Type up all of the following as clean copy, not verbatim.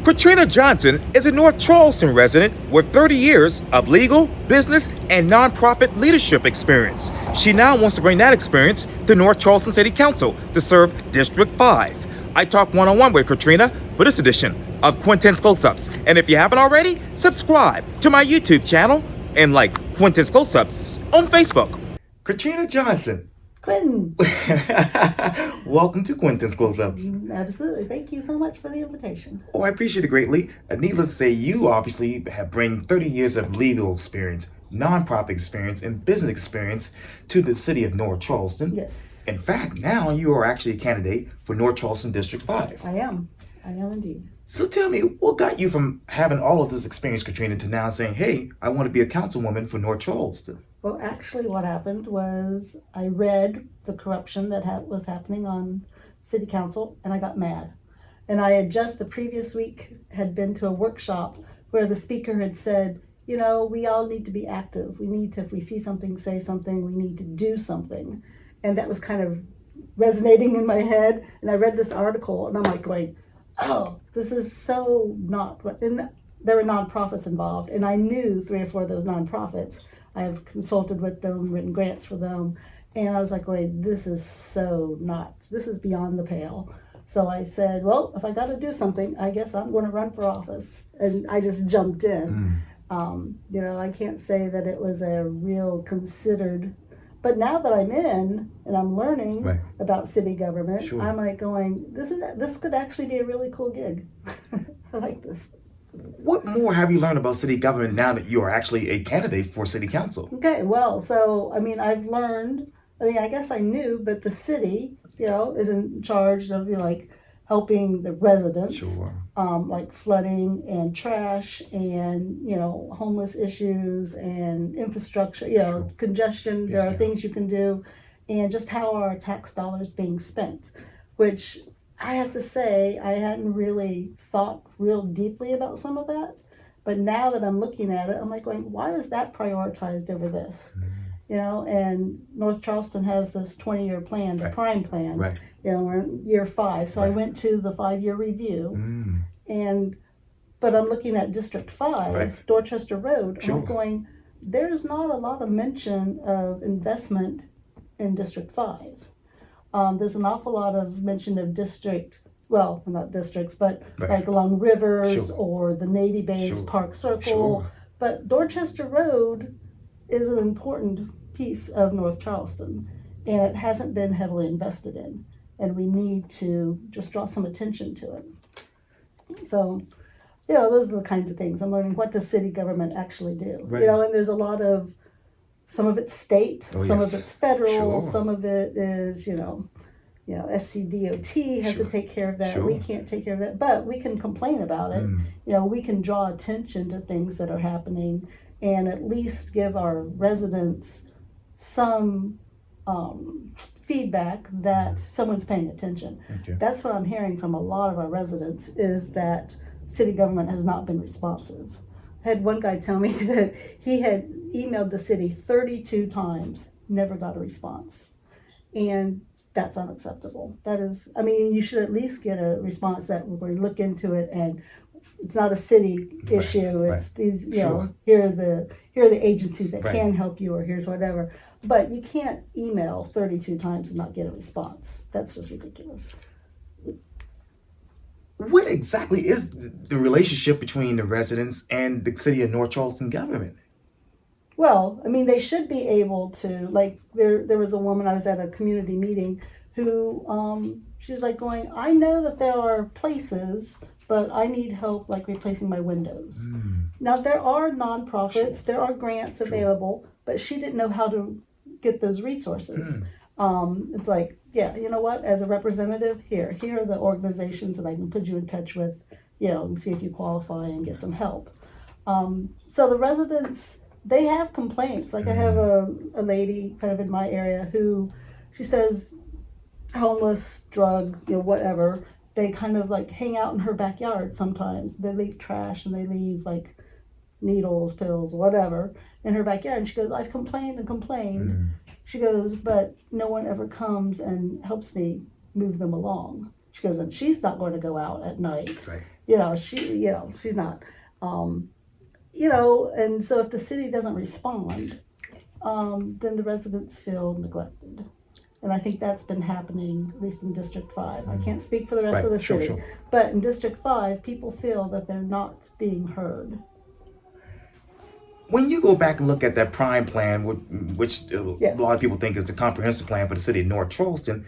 Katryna Johnson is a North Charleston resident with 30 years of legal, business, and nonprofit leadership experience. She now wants to bring that experience to North Charleston City Council to serve District 5. I talked one-on-one with Katryna for this edition of Quintin's Close-Ups. And if you haven't already, subscribe to my YouTube channel and like Quintin's Close-Ups on Facebook. Katryna Johnson. Quintin. Welcome to Quintin's Close-Ups. Absolutely. Thank you so much for the invitation. Oh, I appreciate it greatly. Needless to say, you obviously have bring 30 years of legal experience, nonprofit experience, and business experience to the city of North Charleston. Yes. In fact, now you are actually a candidate for North Charleston District 5. I am indeed. So tell me, what got you from having all of this experience, Katryna, to now saying, hey, I want to be a councilwoman for North Charleston? Well, actually what happened was I read the corruption that was happening on city council and I got mad. And I had just the previous week had been to a workshop where the speaker had said, you know, we all need to be active. We need to, if we see something, say something, we need to do something. And that was kind of resonating in my head. And I read this article and I'm like going, oh, this is so not, and there were nonprofits involved. And I knew 3 or 4 of those nonprofits. I have consulted with them, written grants for them. And I was like, wait, this is so nuts. This is beyond the pale. So I said, well, if I got to do something, I guess I'm going to run for office. And I just jumped in. You know, I can't say that it was a real considered, but now that I'm in and I'm learning about city government, I'm like going, this could actually be a really cool gig. I like this. What more have you learned about city government now that you are actually a candidate for city council? Okay, well, so, I mean, I've learned, I mean, I guess I knew, but the city, you know, is in charge of, you know, like, helping the residents, like flooding and trash and, you know, homeless issues and infrastructure, you know, congestion. There are things you can do, and just how are our tax dollars being spent, which I have to say, I hadn't really thought real deeply about some of that. But now that I'm looking at it, I'm like going, why is that prioritized over this? You know, and North Charleston has this 20-year plan, the prime plan. You know, we're in year 5. So I went to the 5-year review. But I'm looking at District 5, Dorchester Road. I'm going, there's not a lot of mention of investment in District 5. There's an awful lot of mention of district, well, not districts, but like along rivers or the Navy base, Park Circle. But Dorchester Road is an important piece of North Charleston, and it hasn't been heavily invested in. And we need to just draw some attention to it. So, you know, those are the kinds of things. I'm learning, what does city government actually do? You know, and there's a lot of, some of it's state, some of it's federal, some of it is, you know, SCDOT has to take care of that. We can't take care of that, but we can complain about it. You know, we can draw attention to things that are happening and at least give our residents some feedback that someone's paying attention. That's what I'm hearing from a lot of our residents, is that city government has not been responsive. I had one guy tell me that he had emailed the city 32 times, never got a response. And that's unacceptable. That is, I mean, you should at least get a response that we look into it, and it's not a city issue. It's these, you know, here are the agencies that can help you, or here's whatever. But you can't email 32 times and not get a response. That's just ridiculous. What exactly is the relationship between the residents and the city of North Charleston government? Well, I mean, they should be able to, like, there was a woman, I was at a community meeting, who, she was like going, I know that there are places, but I need help, like, replacing my windows. Now, there are nonprofits, there are grants available, but she didn't know how to get those resources. It's like, yeah, you know what, as a representative, here are the organizations that I can put you in touch with, you know, and see if you qualify and get some help. So the residents, they have complaints. Like, I have a lady kind of in my area who, she says, homeless, drug, you know, whatever, they kind of like hang out in her backyard sometimes. They leave trash and they leave like needles, pills, whatever in her backyard. And she goes, I've complained and complained. She goes, but no one ever comes and helps me move them along. She goes, and she's not going to go out at night. Right. She's not. And so if the city doesn't respond, then the residents feel neglected. And I think that's been happening, at least in District 5. I can't speak for the rest of the city. Sure. But in District 5, people feel that they're not being heard. When you go back and look at that prime plan, which a lot of people think is the comprehensive plan for the city of North Charleston,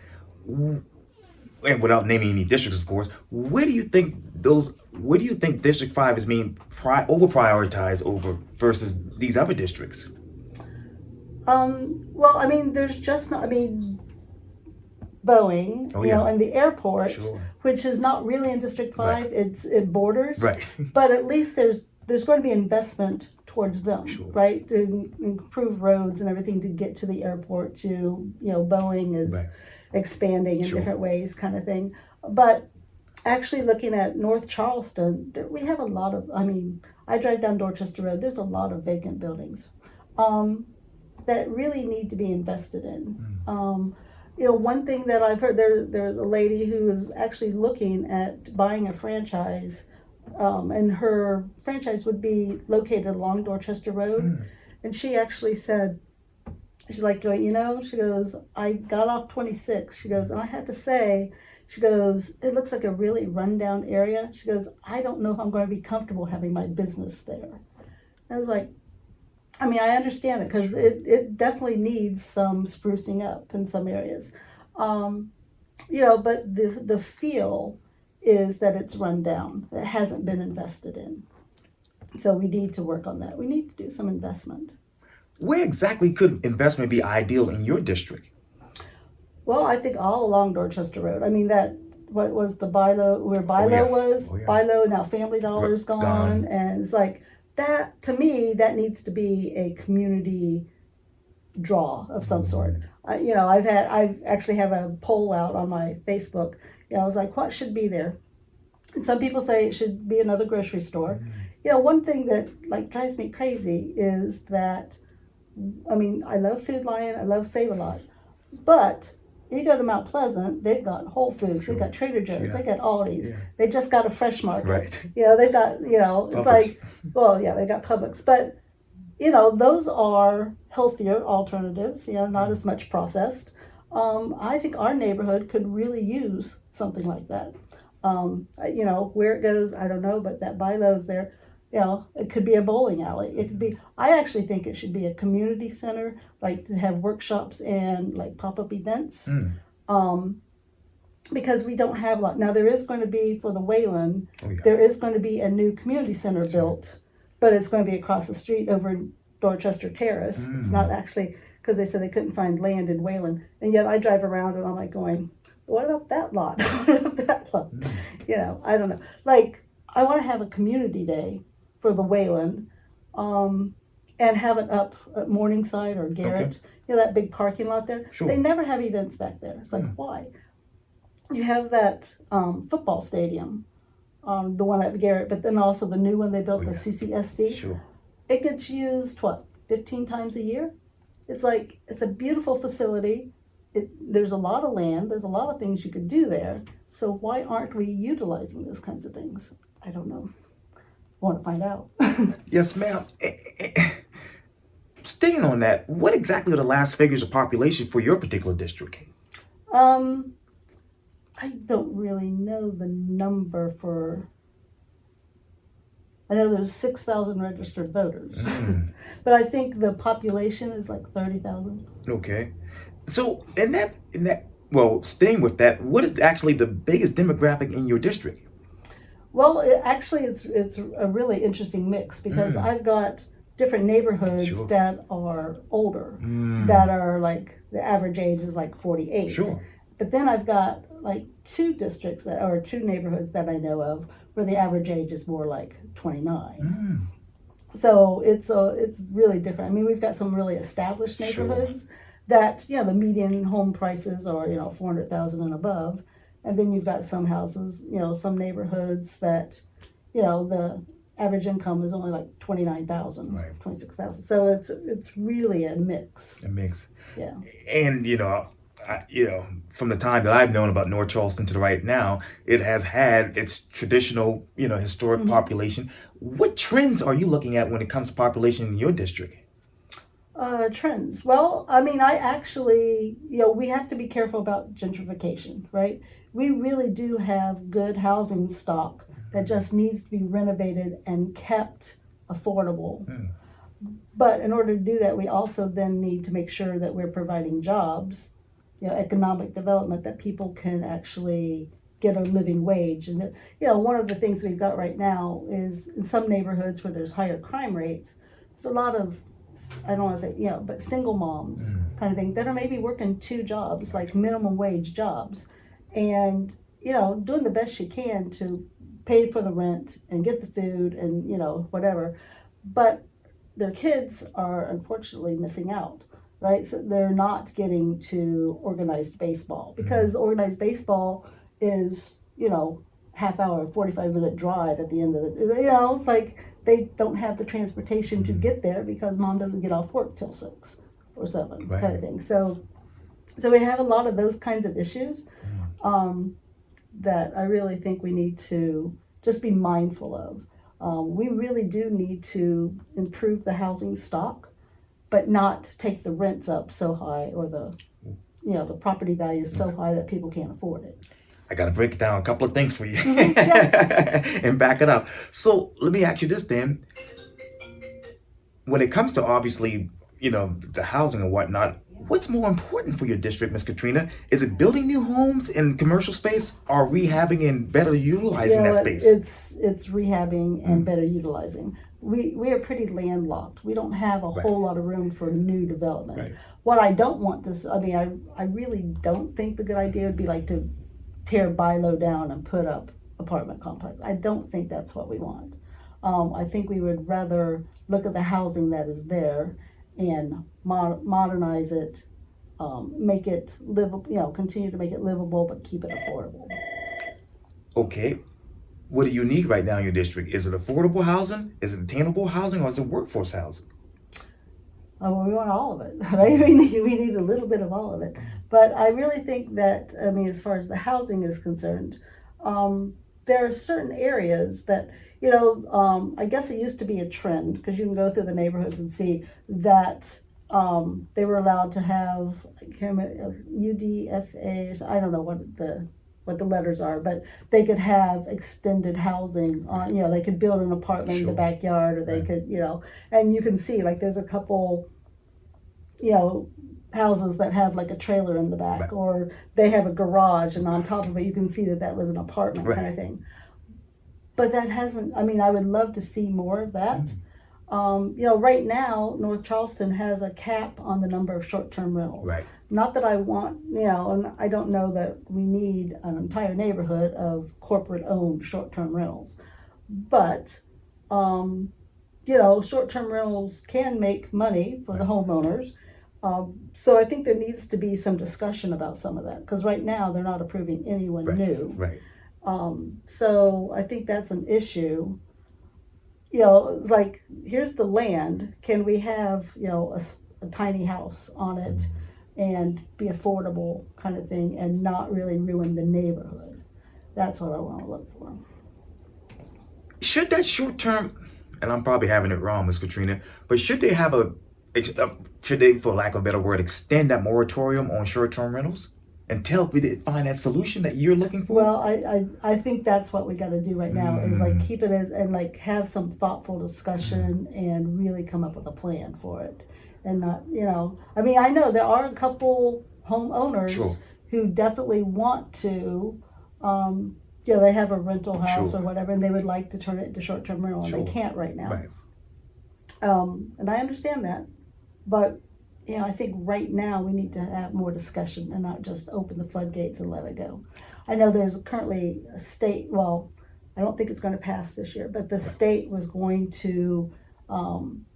and without naming any districts, of course, where do you think District 5 is being over prioritized over versus these other districts? Well, I mean, there's just not, I mean, Boeing, and the airport, which is not really in District 5, it borders, but at least there's going to be investment towards them, right, to improve roads and everything to get to the airport, to, Boeing is expanding in different ways, kind of thing. But actually looking at North Charleston, we have a lot of, I mean, I drive down Dorchester Road, there's a lot of vacant buildings that really need to be invested in. One thing that I've heard, there's a lady who is actually looking at buying a franchise, and her franchise would be located along Dorchester Road. And she actually said, she's like, she goes, I got off 26. She goes, and I had to say, she goes, it looks like a really rundown area. She goes, I don't know if I'm going to be comfortable having my business there. I was like, I mean, I understand it because it definitely needs some sprucing up in some areas. But the feel is that it's run down. It hasn't been invested in. So we need to work on that. We need to do some investment. Where exactly could investment be ideal in your district? Well, I think all along Dorchester Road. I mean, what was the Bilo, where Bilo was? Bilo, now Family Dollar's gone. And it's like, that, to me, that needs to be a community draw of some sort. I actually have a poll out on my Facebook. I was like, what should be there? And some people say it should be another grocery store. One thing that drives me crazy is that, I mean, I love Food Lion, I love Save-A-Lot, but you go to Mount Pleasant, they've got Whole Foods, they've got Trader Joe's, they got Aldi's, they just got a Fresh Market. They've got, it's Publix. Like, well, they got Publix, but, those are healthier alternatives, not as much processed. I think our neighborhood could really use something like that. Where it goes, I don't know, but that Bilo's there. It could be a bowling alley. It could be, I actually think it should be a community center, like to have workshops and like pop-up events. Because we don't have a lot. Now there is going to be, for the Wayland, there is going to be a new community center built, but it's going to be across the street over in Dorchester Terrace. It's not actually, because they said they couldn't find land in Wayland. And yet I drive around and I'm like going, what about that lot? What about that lot? I don't know. Like, I want to have a community day for the Wayland, and have it up at Morningside or Garrett, that big parking lot there. They never have events back there. It's like, why? You have that football stadium, the one at Garrett, but then also the new one they built, the CCSD. It gets used, 15 times a year? It's like, it's a beautiful facility. There's a lot of land. There's a lot of things you could do there. So why aren't we utilizing those kinds of things? I don't know. I want to find out. Yes, ma'am. Staying on that, what exactly are the last figures of population for your particular district? I don't really know the number for, I know there's 6,000 registered voters, but I think the population is like 30,000. Okay. So in that, staying with that, what is actually the biggest demographic in your district? Well, it's a really interesting mix because I've got different neighborhoods that are older, that are like, the average age is like 48. But then I've got like two neighborhoods that I know of where the average age is more like 29. So it's really different. I mean, we've got some really established neighborhoods that, the median home prices are, 400,000 and above. And then you've got some houses, some neighborhoods that, the average income is only like 29,000, 26,000. So it's really a mix. A mix. Yeah. And, from the time that I've known about North Charleston to the right now, it has had its traditional, historic population. What trends are you looking at when it comes to population in your district? Trends. Well, I mean, I actually, we have to be careful about gentrification, right? We really do have good housing stock that just needs to be renovated and kept affordable. Mm. But in order to do that, we also then need to make sure that we're providing jobs, economic development, that people can actually get a living wage. And, one of the things we've got right now is in some neighborhoods where there's higher crime rates, there's a lot of, I don't want to say, but single moms kind of thing that are maybe working two jobs, like minimum wage jobs, and, doing the best she can to pay for the rent and get the food and, whatever. But their kids are unfortunately missing out, right? So they're not getting to organized baseball because organized baseball is, half hour, 45-minute drive at the end of the, it's like they don't have the transportation to get there because mom doesn't get off work till 6 or 7, kind of thing. So we have a lot of those kinds of issues that I really think we need to just be mindful of. We really do need to improve the housing stock, but not take the rents up so high or the property values so high that people can't afford it. I got to break down a couple of things for you Yeah. and back it up. So let me ask you this then. When it comes to obviously, the housing and whatnot, what's more important for your district, Ms. Katryna? Is it building new homes in commercial space or rehabbing and better utilizing that space? It's rehabbing and better utilizing. We are pretty landlocked. We don't have a whole lot of room for new development. Right. What I don't want to, I really don't think the good idea would be like to tear Bilo down and put up apartment complex. I don't think that's what we want. I think we would rather look at the housing that is there and modernize it, make it livable, continue to make it livable, but keep it affordable. Okay. What do you need right now in your district? Is it affordable housing? Is it attainable housing? Or is it workforce housing? Well, we want all of it, right? We need a little bit of all of it. But I really think that, as far as the housing is concerned, there are certain areas that, I guess it used to be a trend because you can go through the neighborhoods and see that they were allowed to have UDFA, I don't know what the letters are, but they could have extended housing on, they could build an apartment in the backyard, or they could, and you can see like there's a couple, houses that have like a trailer in the back, or they have a garage and on top of it you can see that was an apartment kind of thing. But that hasn't, I would love to see more of that. Right now, North Charleston has a cap on the number of short-term rentals. Right. Not that I want, and I don't know that we need an entire neighborhood of corporate-owned short-term rentals. But, short-term rentals can make money for the homeowners. So I think there needs to be some discussion about some of that, because right now they're not approving anyone new. Right. So I think that's an issue. It's like, here's the land. Can we have, a tiny house on it and be affordable kind of thing and not really ruin the neighborhood? That's what I want to look for. Should that short term, and I'm probably having it wrong, Ms. Katryna, but should they have should they, for lack of a better word, extend that moratorium on short-term rentals until we find that solution that you're looking for? Well, I think that's what we got to do right now is like keep it as, and like have some thoughtful discussion and really come up with a plan for it. And not, I know there are a couple homeowners who definitely want to, they have a rental house or whatever, and they would like to turn it into short-term rental, and they can't right now. Right. And I understand that, but I think right now we need to have more discussion and not just open the floodgates and let it go. I know there's currently a state, well, I don't think it's going to pass this year, but the state was going to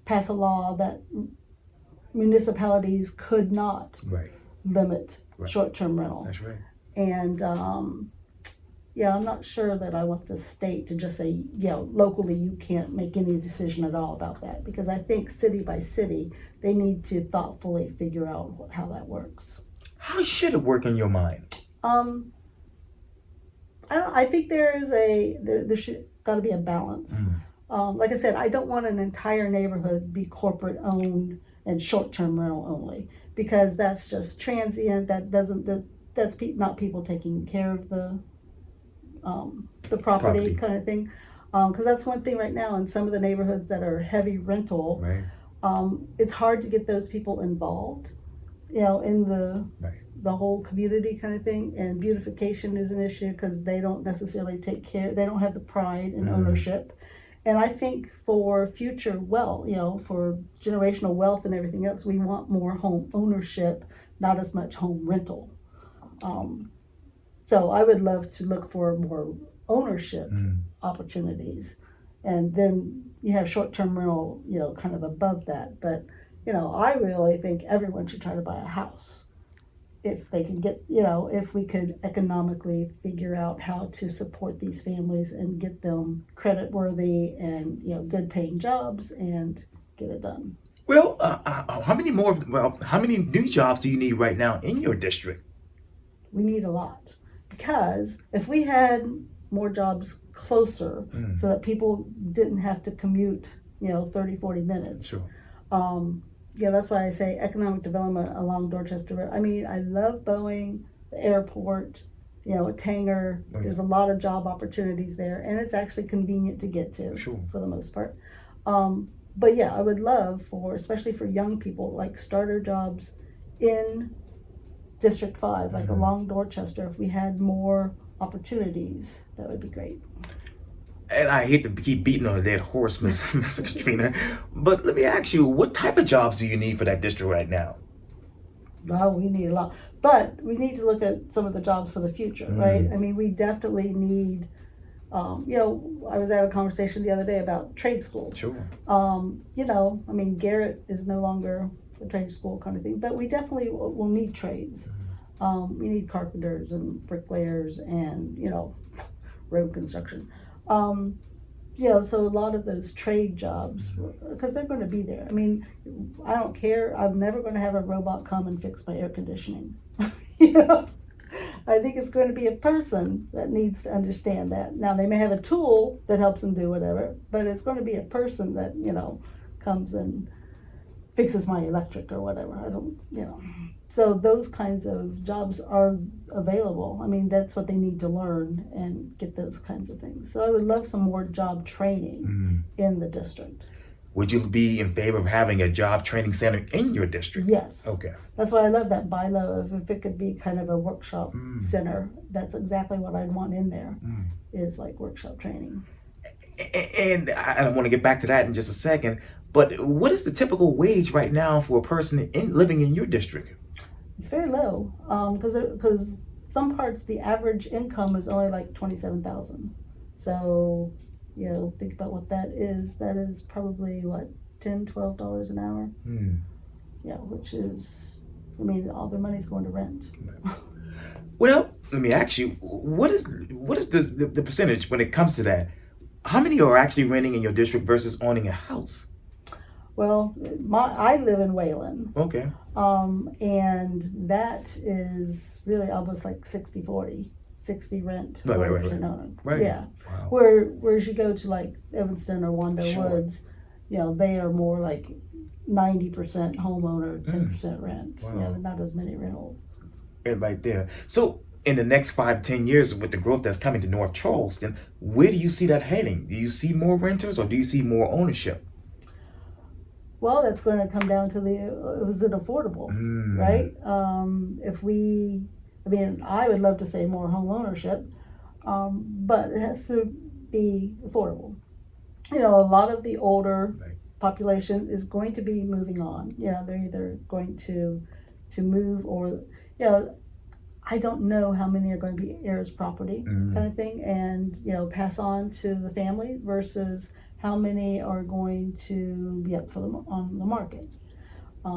pass a law that municipalities could not limit short-term rental. That's right. And yeah, I'm not sure that I want the state to just say, locally you can't make any decision at all about that, because I think city by city, they need to thoughtfully figure out how that works. How should it work in your mind? Um, I think there should got to be a balance. Like I said, I don't want an entire neighborhood be corporate owned and short term rental only, because that's just transient. That's not people taking care of the property kind of thing. Because that's one thing right now in some of the neighborhoods that are heavy rental. Right. It's hard to get those people involved, in the whole community kind of thing. And beautification is an issue because they don't necessarily take care. They don't have the pride and ownership. And I think for future wealth, for generational wealth and everything else, we want more home ownership, not as much home rental. So I would love to look for more ownership opportunities. And then you have short-term rental, kind of above that. But, I really think everyone should try to buy a house. If they can get, if we could economically figure out how to support these families and get them credit worthy and, good paying jobs and get it done. Well, how many new jobs do you need right now in your district? We need a lot, because if we had more jobs closer so that people didn't have to commute, 30, 40 minutes. Sure. That's why I say economic development along Dorchester. I mean, I love Boeing, the airport, Tanger. Oh, yeah. There's a lot of job opportunities there, and it's actually convenient to get to for the most part. But yeah, I would love especially for young people, like starter jobs in District 5, like along Dorchester. If we had more opportunities, that would be great. And I hate to keep beating on a dead horse, Miss Katryna, but let me ask you, what type of jobs do you need for that district right now? Well, we need a lot, but we need to look at some of the jobs for the future, right? I mean, we definitely need, I was at a conversation the other day about trade schools. Sure. I mean, Garrett is no longer a trade school kind of thing, but we definitely will need trades. We need carpenters and bricklayers and, road construction. So a lot of those trade jobs, because they're going to be there. I mean, I don't care. I'm never going to have a robot come and fix my air conditioning. I think it's going to be a person that needs to understand that. Now, they may have a tool that helps them do whatever, but it's going to be a person that, comes and fixes my electric or whatever. I don't. So those kinds of jobs are available. I mean, that's what they need to learn and get those kinds of things. So I would love some more job training in the district. Would you be in favor of having a job training center in your district? Yes. Okay. That's why I love that bylaw. If it could be kind of a workshop center, that's exactly what I'd want in there, is like workshop training. And I want to get back to that in just a second, but what is the typical wage right now for a person living in your district? It's very low, because some parts the average income is only like $27,000. So, think about what that is. That is probably what, $10, $12 an hour. Yeah, which is, I mean, all their money's going to rent. Well, let me ask you, what is the percentage when it comes to that? How many are actually renting in your district versus owning a house? Well, I live in Wayland. Okay. And that is really almost like 60-40. 60 rent, 40% owner. Right. Yeah. Wow. Whereas you go to like Evanston or Wando Woods, they are more like 90% homeowner, 10% rent. Wow. Yeah, not as many rentals. And right there. So in the next 5-10 years, with the growth that's coming to North Charleston, where do you see that heading? Do you see more renters or do you see more ownership? Well, that's going to come down to is it affordable, right? I would love to say more home ownership, but it has to be affordable. A lot of the older population is going to be moving on. They're either going to move or, I don't know how many are going to be heirs property kind of thing and, pass on to the family versus how many are going to be up on the market. I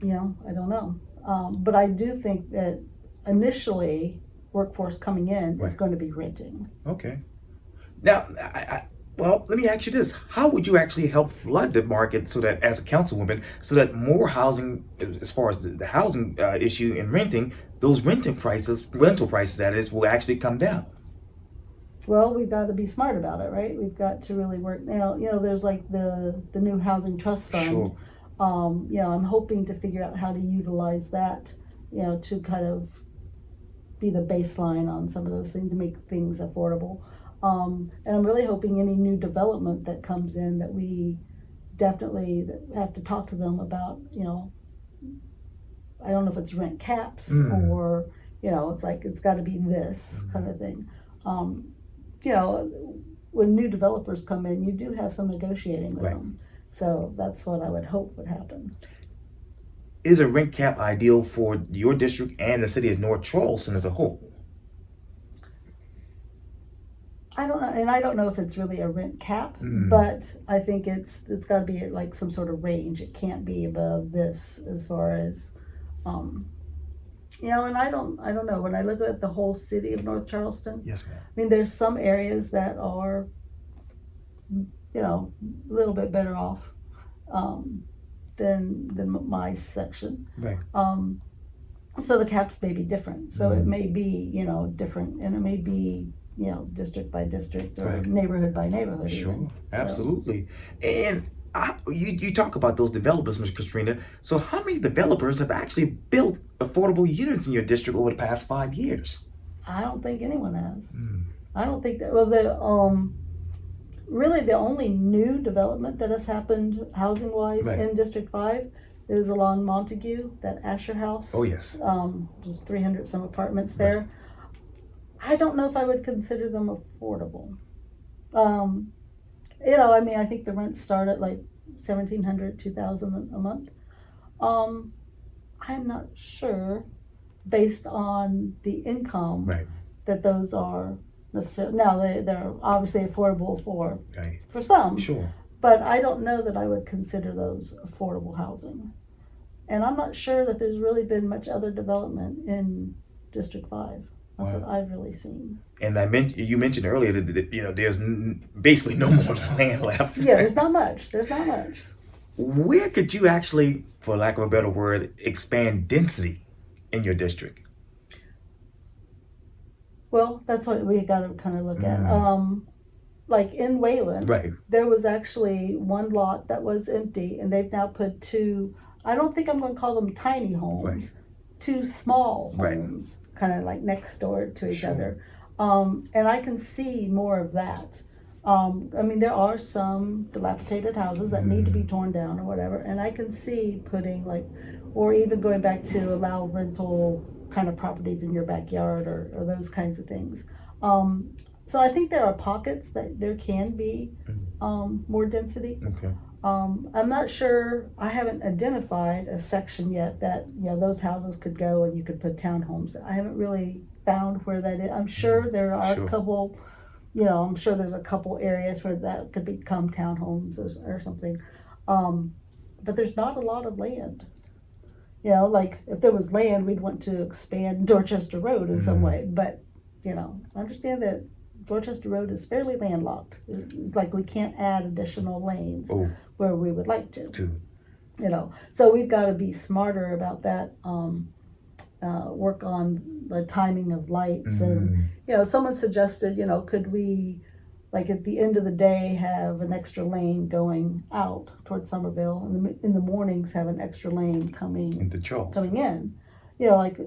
don't know. But I do think that initially workforce coming in is Right. going to be renting. Okay. Now, well, let me ask you this: how would you actually help flood the market so that, as a councilwoman, so that more housing, as far as the housing issue in renting, those rental prices, that is, will actually come down? Well, we've got to be smart about it, right? We've got to really work. There's like the new housing trust fund. Sure. I'm hoping to figure out how to utilize that, to kind of be the baseline on some of those things to make things affordable. And I'm really hoping any new development that comes in that we definitely have to talk to them about, I don't know if it's rent caps or, it's like, it's got to be this kind of thing. When new developers come in, you do have some negotiating with Right. them. So that's what I would hope would happen. Is a rent cap ideal for your district and the city of North Charleston as a whole? I don't know, and I don't know if it's really a rent cap, but I think it's got to be at like some sort of range. It can't be above this as far as, and I don't know. When I look at the whole city of North Charleston, Yes, ma'am. I mean, there's some areas that are, a little bit better off than my section. Right. So the caps may be different. So it may be, different, and it may be, district by district or Right. neighborhood by neighborhood. Sure, even. absolutely. And you talk about those developers, Ms. Katryna. So how many developers have actually built affordable units in your district over the past 5 years? I don't think anyone has. I don't think that. Well, really the only new development that has happened housing wise Right. in District 5 is along Montague, that Asher House. Oh, yes. Just 300 some apartments there. I don't know if I would consider them affordable. I think the rents start at like $1,700, $2,000 a month. I'm not sure, based on the income, Right. that those are necessarily. Now they're obviously affordable for Right. some, Sure. but I don't know that I would consider those affordable housing. And I'm not sure that there's really been much other development in District 5. Not that I've really seen. And you mentioned earlier that there's basically no more land left. Yeah, there's not much. Where could you actually, for lack of a better word, expand density in your district? Well, that's what we got to kind of look at. Like in Wayland, Right. there was actually one lot that was empty, and they've now put two. I don't think I'm going to call them tiny homes. Right. Two small Right. homes, kind of like next door to each Sure. other. And I can see more of that. There are some dilapidated houses that need to be torn down or whatever, and I can see putting or even going back to allow rental kind of properties in your backyard or those kinds of things. So I think there are pockets that there can be more density. Okay. I'm not sure, I haven't identified a section yet that, those houses could go and you could put townhomes. I haven't really found where that is. I'm sure there are Sure. a couple, I'm sure there's a couple areas where that could become townhomes or something. But there's not a lot of land. Like if there was land, we'd want to expand Dorchester Road in some way. But, I understand that Dorchester Road is fairly landlocked. It's like we can't add additional lanes where we would like to. So we've got to be smarter about that. Work on the timing of lights, and someone suggested, could we, like at the end of the day, have an extra lane going out towards Somerville, and in the mornings have an extra lane coming Into Charleston. coming in,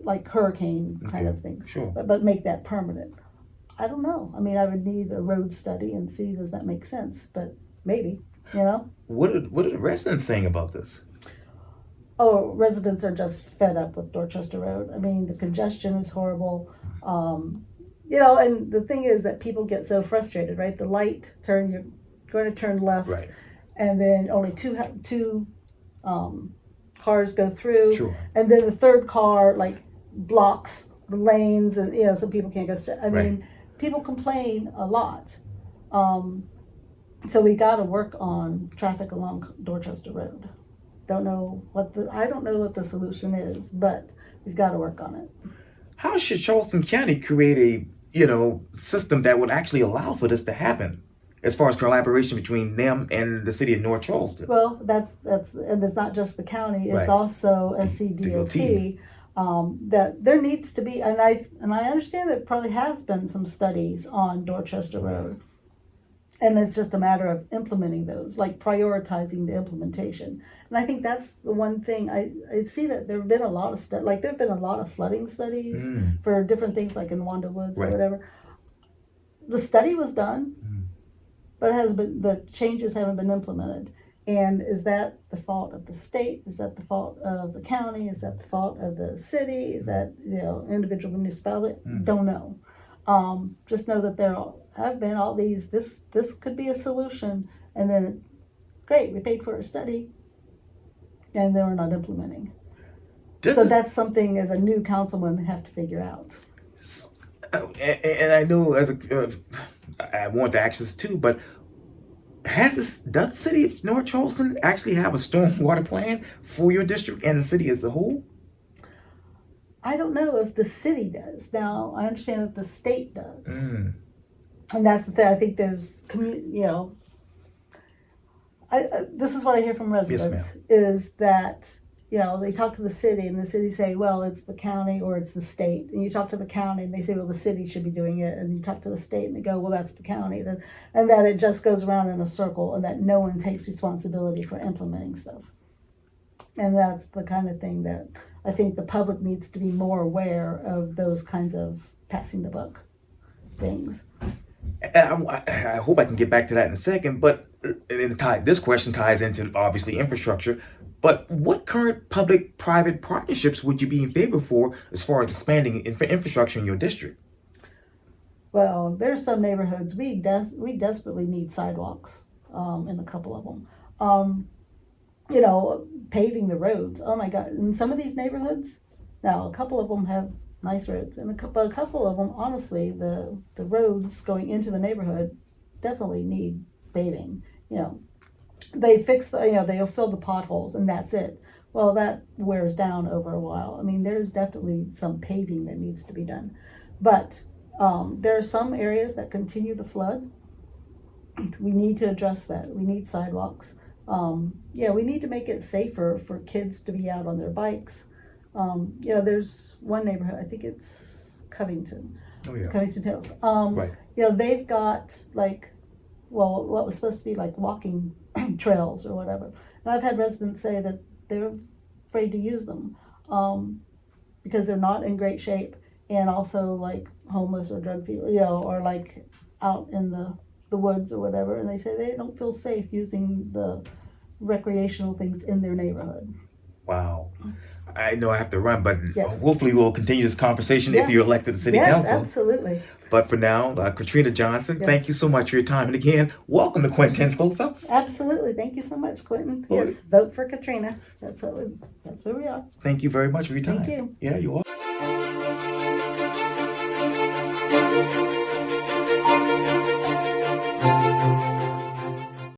like hurricane kind of things. Sure. But make that permanent. I don't know. I would need a road study and see, does that make sense? But maybe, What are the residents saying about this? Oh, residents are just fed up with Dorchester Road. The congestion is horrible. And the thing is that people get so frustrated, right? The light turn, you're going to turn left, Right. and then only two cars go through, Sure. and then the third car blocks the lanes, and so people can't go straight. Right. People complain a lot. So we got to work on traffic along Dorchester Road. I don't know what the solution is, but we've got to work on it. How should Charleston County create a, system that would actually allow for this to happen, as far as collaboration between them and the city of North Charleston? Well, that's and it's not just the county; it's Right. also SCDOT. That there needs to be, and I understand that probably has been some studies on Dorchester Road, and it's just a matter of implementing those, like prioritizing the implementation. And I think that's the one thing I see that there have been a lot of like there have been a lot of flooding studies for different things, like in Wanda Woods or Right. whatever. The study was done, but the changes haven't been implemented. And is that the fault of the state? Is that the fault of the county? Is that the fault of the city? Is that, individual municipality? Don't know. Just know that there have been all these, this could be a solution. And then, great, we paid for a study and they were not implementing. So that's something as a new councilman have to figure out. And I know I want to ask this too, but does the city of North Charleston actually have a stormwater plan for your district and the city as a whole? I don't know if the city does. Now, I understand that the state does. And that's the thing. I think there's, this is what I hear from residents, is that, they talk to the city and the city say, well, it's the county or it's the state. And you talk to the county and they say, well, the city should be doing it. And you talk to the state and they go, well, that's the county. And that it just goes around in a circle and that no one takes responsibility for implementing stuff. And that's the kind of thing that I think the public needs to be more aware of, those kinds of passing the buck things. I hope I can get back to that in a second, but this question ties into obviously infrastructure. But what current public-private partnerships would you be in favor for as far as expanding infrastructure in your district? Well, there's some neighborhoods we desperately need sidewalks in a couple of them. Paving the roads. Oh my God! In some of these neighborhoods, now a couple of them have nice roads, and a couple of them, honestly, the roads going into the neighborhood definitely need paving. They fix they'll fill the potholes and that's it. Well, that wears down over a while. I mean, there's definitely some paving that needs to be done, but there are some areas that continue to flood. We need to address that. We need sidewalks. We need to make it safer for kids to be out on their bikes. There's one neighborhood, I think it's Covington. Oh yeah. Covington Hills. Right. They've got what was supposed to be like walking trails or whatever. And I've had residents say that they're afraid to use them because they're not in great shape, and also like homeless or drug people, or like out in the woods or whatever. And they say they don't feel safe using the recreational things in their neighborhood. Wow. I know I have to run, but hopefully we'll continue this conversation if you're elected to city council. Yes, absolutely. But for now, Katryna Johnson, thank you so much for your time. And again, welcome to Quintin's Close-Ups. Absolutely. Thank you so much, Quintin. Yes, vote for Katryna. That's where we are. Thank you very much for your time. Thank you. Yeah, you are.